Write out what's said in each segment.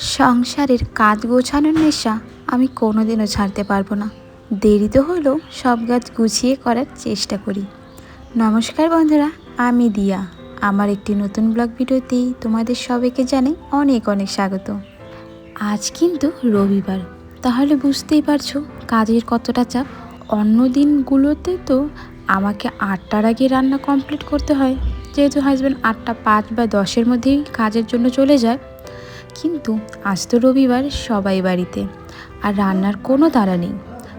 সংসারের কাজ গোছানোর নেশা আমি কোনোদিনও ছাড়তে পারবো না। দেরিতে হলেও সব কাজ গুছিয়ে করার চেষ্টা করি। নমস্কার বন্ধুরা, আমি দিয়া। আমার একটি নতুন ব্লগ ভিডিওতেই তোমাদের সবাইকে জানাই অনেক অনেক স্বাগত। আজ কিন্তু রবিবার, তাহলে বুঝতেই পারছো কাজের কতটা চাপ। অন্য দিনগুলোতে তো আমাকে 8টার আগে রান্না কমপ্লিট করতে হয়, যেহেতু হাজব্যান্ড 8টা 5 বা 10-এর মধ্যেই কাজের জন্য চলে যায়। কিন্তু আজ তো রবিবার, সবাই বাড়িতে, আর রান্নার কোনো তাড়া নেই।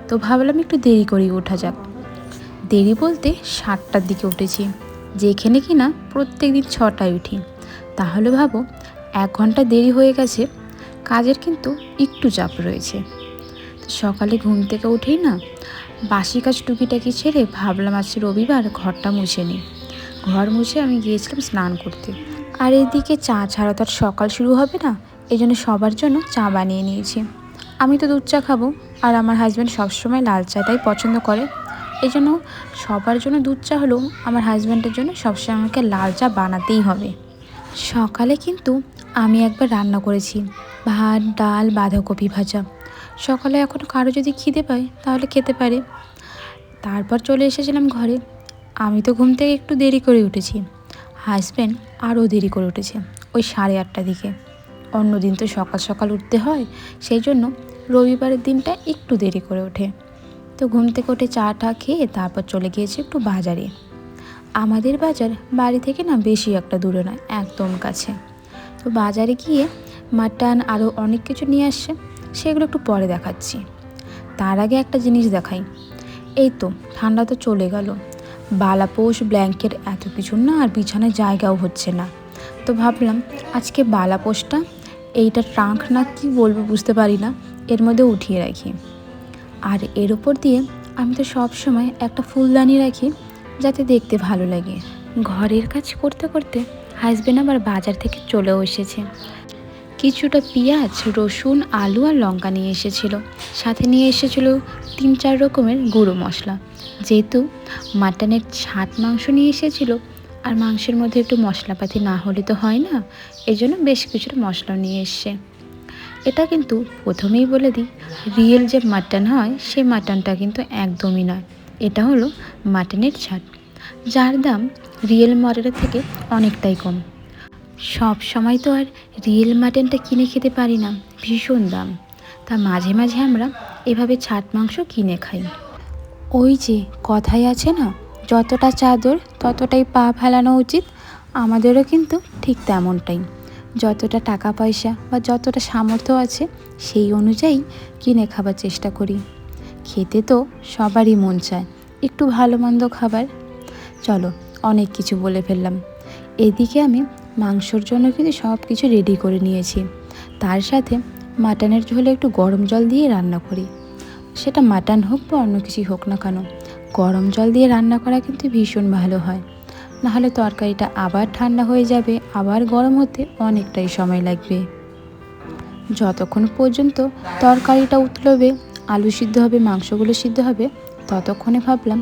তো ভাবলাম একটু দেরি করেই ওঠা যাক। দেরি বলতে 7টার দিকে উঠেছি, যেখানে কিনা প্রত্যেক দিন 6টায় উঠি। তাহলে ভাবো 1 ঘন্টা দেরি হয়ে গেছে। কাজের কিন্তু একটু চাপ রয়েছে। তো সকালে ঘুম থেকে উঠেই না বাসি কাজ টুকিটাকি ছেড়ে ভাবলাম আজ রবিবার, ঘরটা মুছে নিই। ঘর মুছে আমি গিয়েছিলাম স্নান করতে। আর এদিকে চা ছাড়া তো আর সকাল শুরু হবে না, এই জন্য সবার জন্য চা বানিয়ে নিয়েছি। আমি তো দুধ চা খাবো, আর আমার হাজব্যান্ড সবসময় লাল চাটাই পছন্দ করে। এই জন্য সবার জন্য দুধ চা হলেও আমার হাজব্যান্ডের জন্য সবসময় আমাকে লাল চা বানাতেই হবে। সকালে কিন্তু আমি একবার রান্না করেছি ভাত, ডাল, বাঁধাকপি ভাজা। সকালে এখন কারো যদি খিদে পায় তাহলে খেতে পারে। তারপর চলে এসেছিলাম ঘরে। আমি তো ঘুম থেকে একটু দেরি করে উঠেছি, হাজব্যান্ড আরও দেরি করে উঠেছে, ওই 8:30টার দিকে। অন্য দিন তো সকাল সকাল উঠতে হয়, সেই জন্য রবিবারের দিনটা একটু দেরি করে ওঠে। তো ঘুম থেকে উঠে চাটা খেয়ে তারপর চলে গিয়েছি একটু বাজারে। আমাদের বাজার বাড়ি থেকে না বেশি একটা দূরে নয়, একদম কাছে। তো বাজারে গিয়ে মাটন আরও অনেক কিছু নিয়ে আসছে, সেগুলো একটু পরে দেখাচ্ছি। তার আগে একটা জিনিস দেখাই। এই তো ঠান্ডা তো চলে গেল, বালাপোষ, ব্ল্যাঙ্কেট এত কিছু না, আর বিছানায় জায়গাও হচ্ছে না। তো ভাবলাম আজকে বালাপোষটা, এইটা ট্রাঙ্ক না কি বলবো বুঝতে পারি না, এর মধ্যে উঠিয়ে রাখি। আর এর ওপর দিয়ে আমি তো সব সময় একটা ফুলদানি রাখি, যাতে দেখতে ভালো লাগে। ঘরের কাজ করতে করতে হাজব্যান্ড আবার বাজার থেকে চলেও এসেছে। কিছুটা পেঁয়াজ, রসুন, আলু আর লঙ্কা নিয়ে এসেছিল। সাথে নিয়ে এসেছিল 3-4 রকমের গুঁড়ো মশলা। যেহেতু মাটনের ছাট মাংস নিয়ে এসেছিল, আর মাংসের মধ্যে একটু মশলাপাতি না হলে তো হয় না, এই জন্য বেশ কিছুটা মশলা নিয়ে এসছে। এটা কিন্তু প্রথমেই বলে দিই, রিয়েল যে মাটন হয় সেই মাটনটা কিন্তু একদমই নয়। এটা হলো মাটনের ছাট, যার দাম রিয়েল মাটনের থেকে অনেকটাই কম। সব সময় তো আর রিয়েল মাটনটা কিনে খেতে পারি না, ভীষণ দাম। তা মাঝে মাঝে আমরা এভাবে ছাট মাংস কিনে খাই। ওই যে কথাই আছে না, যতটা চাদর ততটাই পা ফেলানো উচিত। আমাদেরও কিন্তু ঠিক তেমনটাই। যতটা টাকা পয়সা বা যতটা সামর্থ্য আছে সেই অনুযায়ী কিনে খাবার চেষ্টা করি। খেতে তো সবারই মন চায় একটু ভালো মন্দ খাবার। চলো, অনেক কিছু বলে ফেললাম। এদিকে আমি মাংসর জন্য কিন্তু সব কিছু রেডি করে নিয়েছি। তার সাথে মাটনের ঝোলে একটু গরম জল দিয়ে রান্না করি। সেটা মাটন হোক বা অন্য কিছুই হোক না কেন, গরম জল দিয়ে রান্না করা কিন্তু ভীষণ ভালো হয়। নাহলে তরকারিটা আবার ঠান্ডা হয়ে যাবে, আবার গরম হতে অনেকটাই সময় লাগবে। যতক্ষণ পর্যন্ত তরকারিটা উতলবে, আলু সিদ্ধ হবে, মাংসগুলো সিদ্ধ হবে, ততক্ষণে ভাবলাম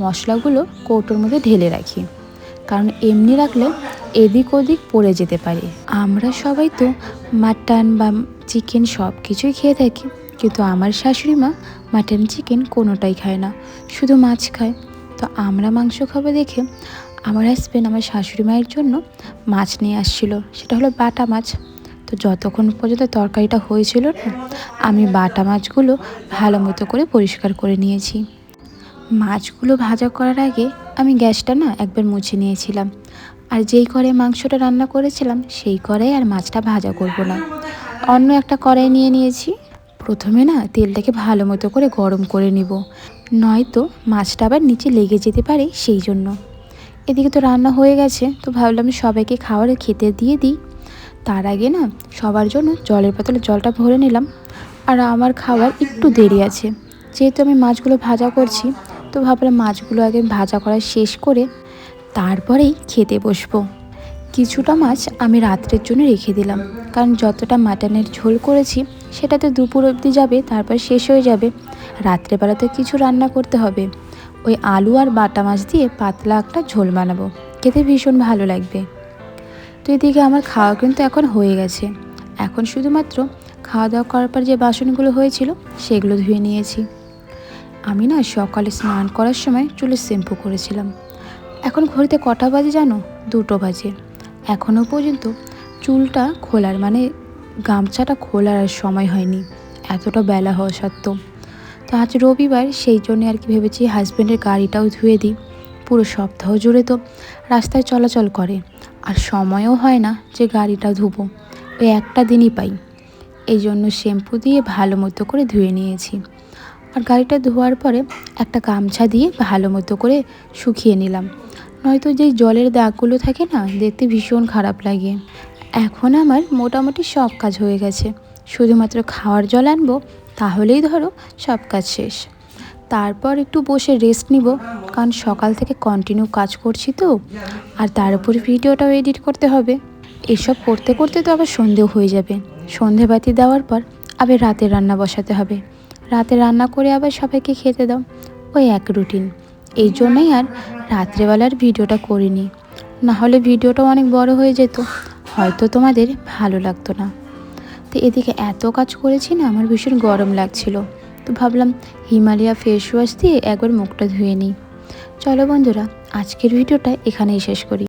মশলাগুলো কৌটোর মধ্যে ঢেলে রাখি, কারণ এমনি রাখলে এদিক ওদিক পড়ে যেতে পারে। আমরা সবাই তো মাটন বা চিকেন সব কিছুই খেয়ে থাকি, কিন্তু আমার শাশুড়ি মা মাটন চিকেন কোনোটাই খায় না, শুধু মাছ খায়। তো আমরা মাংস খাবো দেখে আমার হাজব্যান্ড আমার শাশুড়ি মায়ের জন্য মাছ নিয়ে আসছিল, সেটা হলো বাটা মাছ। তো যতক্ষণ পর্যন্ত তরকারিটা হয়েছিল না, আমি বাটা মাছগুলো ভালো মতো করে পরিষ্কার করে নিয়েছি। মাছগুলো ভাজা করার আগে আমি গ্যাসটা না একবার মুছে নিয়েছিলাম, আর যেই কড়াই মাংসটা রান্না করেছিলাম সেই কড়াই আর মাছটা ভাজা করব না, অন্য একটা কড়াই নিয়ে নিয়েছি। প্রথমে না তেলটাকে ভালো মতো করে গরম করে নিব, নয়তো মাছটা আবার নিচে লেগে যেতে পারে, সেই জন্য। এদিকে তো রান্না হয়ে গেছে, তো ভাবলাম সবাইকে খাওয়ার খেতে দিয়ে দিই। তার আগে না সবার জন্য জলের বোতলে জলটা ভরে নিলাম। আর আমার খাওয়ার একটু দেরি আছে, যেহেতু আমি মাছগুলো ভাজা করছি, তো ভাবলাম মাছগুলো আগে ভাজা করা শেষ করে তারপরেই খেতে বসবো। কিছুটা মাছ আমি রাত্রের জন্য রেখে দিলাম, কারণ যতটা মাটনের ঝোল করেছি সেটা তো দুপুর অবধি যাবে, তারপর শেষ হয়ে যাবে। রাত্রেবেলাতে কিছু রান্না করতে হবে। ওই আলু আর বাটা মাছ দিয়ে পাতলা একটা ঝোল বানাবো, খেতে ভীষণ ভালো লাগবে। তো এদিকে আমার খাওয়া কিন্তু এখন হয়ে গেছে। এখন শুধুমাত্র খাওয়া দাওয়া করার পর যে বাসনগুলো হয়েছিল সেগুলো ধুয়ে নিয়েছি। আমি না সকালে স্নান করার সময় চুলে শ্যাম্পু করেছিলাম। এখন ঘড়িতে কটা বাজে জানো? 2টো বাজে। এখনও পর্যন্ত চুলটা খোলার গামছাটা খোলার আর সময় হয়নি, এতটা বেলা হওয়া সত্ত্বেও। তো আজ রবিবার, সেই জন্যে আর কি ভেবেছি হাজব্যান্ডের গাড়িটাও ধুয়ে দিই। পুরো সপ্তাহ জুড়ে তো রাস্তায় চলাচল করে, আর সময়ও হয় না যে গাড়িটা ধুবো, ওই একটা দিনই পাই। এই জন্য শ্যাম্পু দিয়ে ভালো মতো করে ধুয়ে নিয়েছি। আর গাড়িটা ধোয়ার পরে একটা গামছা দিয়ে ভালো মতো করে শুকিয়ে নিলাম, নয়তো যেই জলের দাগগুলো থাকে না, দেখতে ভীষণ খারাপ লাগে। এখন আমার মোটামুটি সব কাজ হয়ে গেছে, শুধুমাত্র খাওয়ার জল আনবো, তাহলেই ধরো সব কাজ শেষ। তারপর একটু বসে রেস্ট নিব, কারণ সকাল থেকে কন্টিনিউ কাজ করছি তো, আর তার উপর ভিডিওটাও এডিট করতে হবে। এসব করতে করতে তো আবার সন্ধেও হয়ে যাবে। সন্ধেবাতি দেওয়ার পর আবার রাতের রান্না বসাতে হবে, রাতে রান্না করে আবার সবাইকে খেতে দাও, ওই এক রুটিন। এই জন্যই আর রাত্রেবেলার ভিডিওটা করিনি, না হলে ভিডিওটা অনেক বড় হয়ে যেত, হয়তো তোমাদের ভালো লাগতো না। তো এদিকে এত কাজ করেছি না, আমার ভীষণ গরম লাগছিল, তো ভাবলাম হিমালয়া ফেস ওয়াশ দিয়ে একবার মুখটা ধুয়ে নিই। চলো বন্ধুরা, আজকের ভিডিওটা এখানেই শেষ করি।